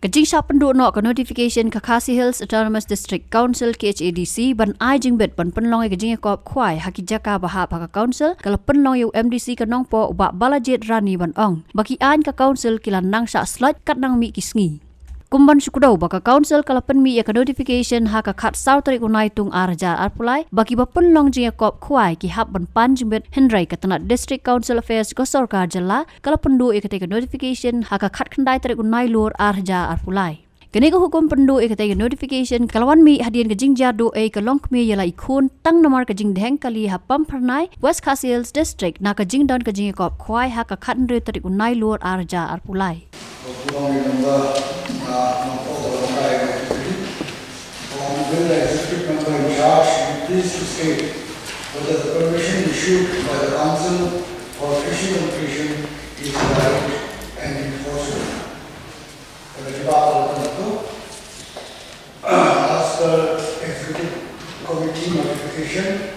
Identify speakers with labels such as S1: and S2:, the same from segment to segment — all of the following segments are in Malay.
S1: Kajing sya penduk nok ke notification ke Khasi Hills Autonomous District Council KHADC ban ai jing bet ban penlong e kajing e kop khwai haki jaka bahap haka council kalau penlong yu MDC ke nong po ba balajit rani ban ong baki an ke council kilan nang sya slot kat nang mi kisngi. Kumban syukudau baka council kalau penmi ya ke notification haka khat sau tarik unai tung arja arpulai baki ba penlong jing e kop khwai ki hap ban pan jing bet hendrai ke tanat District Council Affairs ko sorkar jala kalau pendu e ketika notification haka khat khandai tarik unai lur arja arpulai. Kini ke hukum pendu e ketika notification kalawan mi hadian ke jing jadu e ke long mi yala ikun tang nomor ke jing dheng kali hapam pernai West Khasi Hills District na ke jing don ke jing e kop khwai haka khat ndre tarik unai lur arja arpulai.
S2: Please to state whether the permission issued by the council for fishing location is valid and enforceable. As per Executive Committee notification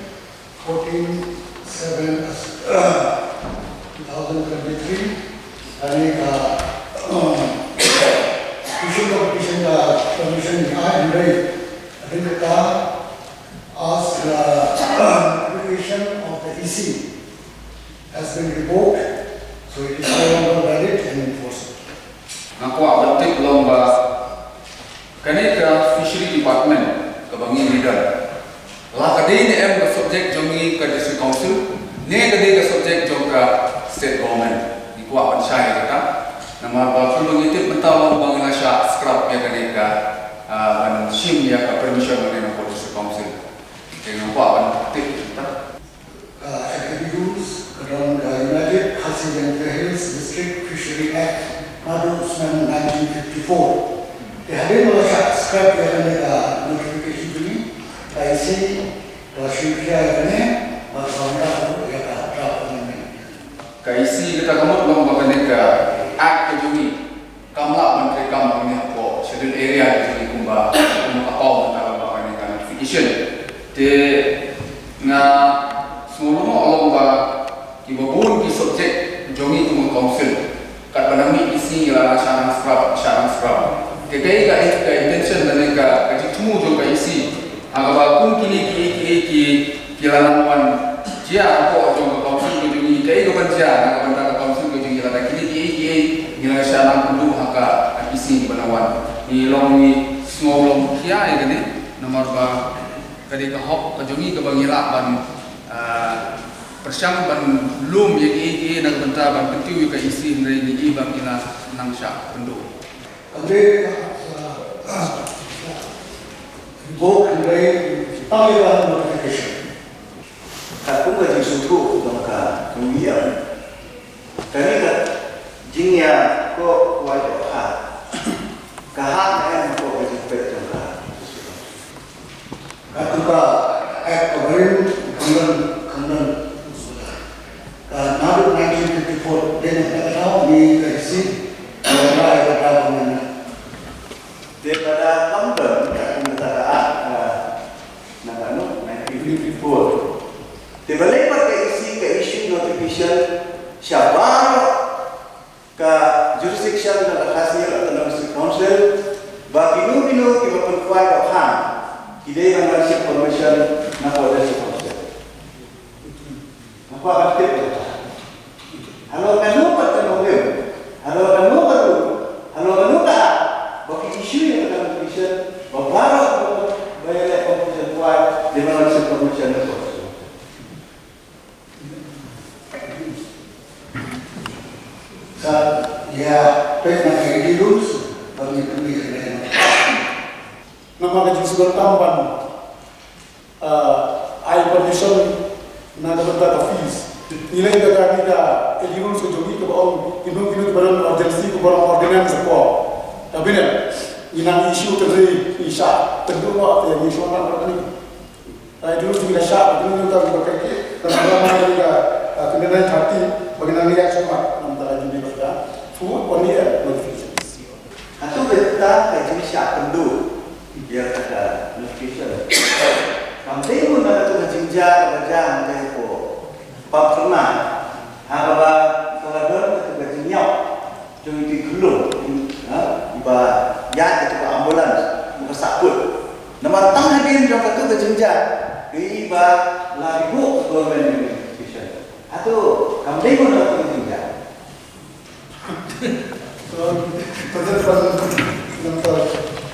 S2: 14/7/2023, fishing competition permission as the application of the EC has been revoked, so it is no longer valid and enforceable.
S3: Nakwa bentik lomba kaneka fishery department kebangi leader. Lah kadai ni em ke subjek jongi ke district council, ne kadai ke subjek jong ke state government. Di kuat pansai kata. Nama bapa mengitip mentau lomba ngasya scrap ya kaneka ban sim ya ke permission oleh nama district council. Dengan kuat bentik kita.
S2: Activity rules around the United Khasi Hills District Fishery Act Madu 1954. Hari ini scrap yang ada notification ini, KIC, Rashidya ini, masalah yang ada draft amendment.
S3: KIC kita kamu lomba kaneka act kejungi, kamla menteri kamu ini apa schedule area kejungi kumba, kumba apa lomba kaneka notification. De nga semua lomba kibabun ki subjek jongi tu council kat banami isi la syarang scrap kekai ga intention dan ga kaji temu jong ka isi aga pun kini lanan wan jia ko jong ka council ki jongi kai ga banja aga banta ka council ki jongi la kini la syarang pendu haka isi banawan ni long ni small long kia ini nomor ba kadi ka hok ka jongi ka bangila ban persyang ban lum yang ii nak benta ban pentiu ka isi ndai ni bang ila nang sya pendu
S2: Andre bo ndai tawilan notification
S4: aku ngaji suku dong ka dunia kani ka jingya ko wajo ha kahat em ko ngaji pet dong ka
S2: Katuka kemarin kemudian Madu 1954 dia nak tahu di KIC ada draft amendment.
S4: daripada number kenegaraan nagano 1954 dibalik pakai isi ke issue notification syabar ke jurisdiction dan hasil atau district council bagi binu kita perkuat dohan idei membership permission na district council apa aktif halo kanu patanoge halo kanu baru halo kanu ka bagi isu yang ada notification baru bayar competition kuat di mana district permission na
S2: Ya, pek nak jadi rules bagi pemilihan.
S5: Nama kaji sebuah tamban, air permission nak dapat fees. Nilai negara kita kejirun sejauh ke bawah kinu barang urgency ke barang ordinance apa. Tapi ni, inang isu terjadi isya tentu apa yang isu orang ini. Dulu juga syak, dulu kita berkait tentang mana kita kendaraan hati bagaimana reaksi mak antara judi berita. Food only notification.
S4: Atau kita kaji syak pendu biar ada notification. Kampai pun ada tu jinja baca angkai ko. Pak pernah, harap kalau ada tu kaji nyok, jadi gelung, iba Nama tang hadir jong katu ke jenjang iba lagu government notification. Atau kamu pun nak tu jenjang.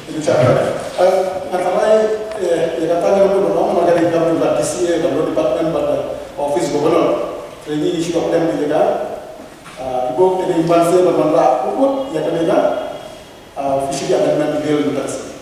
S5: Itu cakap. Antara yang katanya itu berapa mengenai dalam DCA, dalam department pada office gubernur. Ini isu apa yang dijaga. Ibu ini banse bermanfaat puput yang kena fishery amendment bill menteri.